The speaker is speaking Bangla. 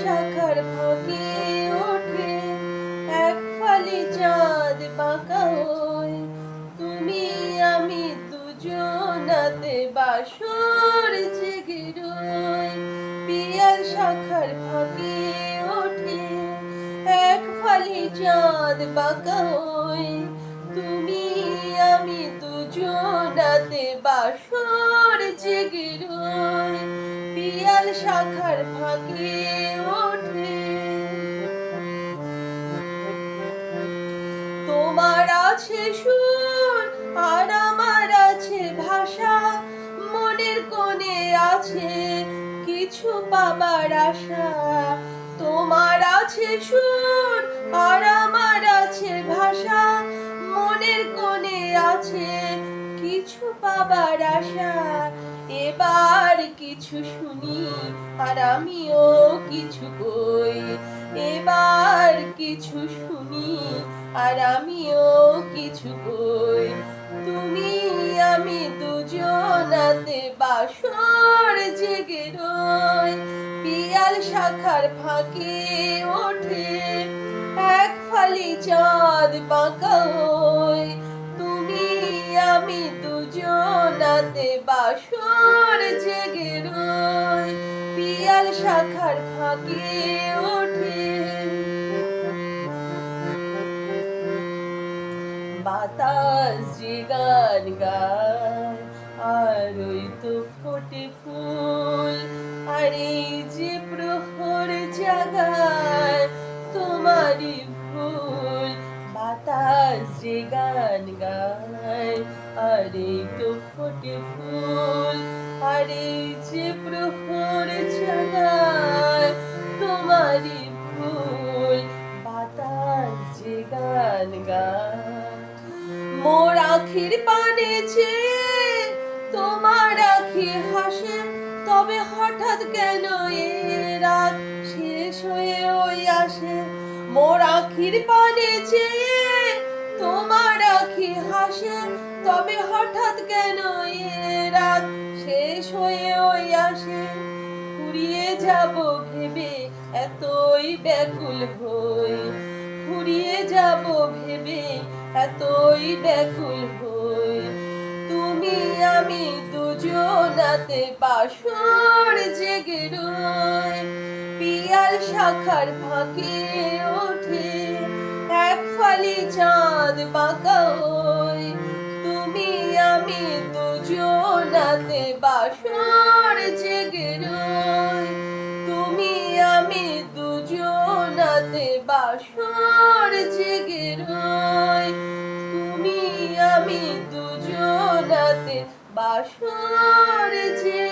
শাখার ফাঁকে ওঠে এক ফালি চাঁদ বাঁকা হয়ে, তুমি আমি দুজনাতে বাসর জেগে রই। পিয়াল শাখার ফাঁকে ওঠে এক ফালি চাঁদ বাঁকা হয়ে, তুমি আমি দুজনাতে বাসর জেগে রই। পিয়াল শাখার ফাঁকে ওঠে। তোমার আছে সুর আর আমার আছে ভাষা, মনের কোণে আছে কিছু পাবার আশা। তোমার আছে সুর আর আমার আছে ভাষা, মনের কোণে আছে কিছু পাবার আশা। এবার কিছু শুনি আর আমিও কিছু কই, এবার কিছু শুনি আর আমিও কিছু কই। তুমি আমি দুজনাতে বাসর জেগে রই। পিয়াল শাখার ফাঁকে ওঠে এক ফালি চাঁদ বাঁকা হয়ে, তুমি আমি দুজনাতে বাসর জেগে রই। পিয়াল শাখার ফাঁকে ওঠে। বাতাস যে গান গায় আর ওই তো ফোটে ফুল, আর এই যে প্রহর জাগায় তোমারই ভুল। বাতাস যে গান গায় আর এই তো ফোটে ফুল, আর এই যে প্রহর জাগায় তোমারই ভুল। বাতাস যে গান গায় মোর আখির পানে চেয়ে তোমার আখি হাসে, তবে হঠাৎ কেন এ রাত শেষ হয়ে ওই আসে। মোর আখির পানে চেয়ে তোমার আখি হাসে, তবে হঠাৎ কেন এ রাত শেষ হয়ে ওই আসে। ফুরিয়ে যাব ভেবে এতই ব্যাকুল হই, ফুরিয়ে যাব ভেবে এতই ব্যাকুল হই। তুমি আমি দুজনাতে বাসর জেগে রই। পিয়াল শাখার ফাঁকে ওঠে এক ফালি চাঁদ বাঁকা হয়ে, তুমি আমি দুজনাতে বাসর জেগে রই। তুমি আমি দুজনাতে বাসর জেগে রই। তুমি আমি দুজনাতে বাসর জেগে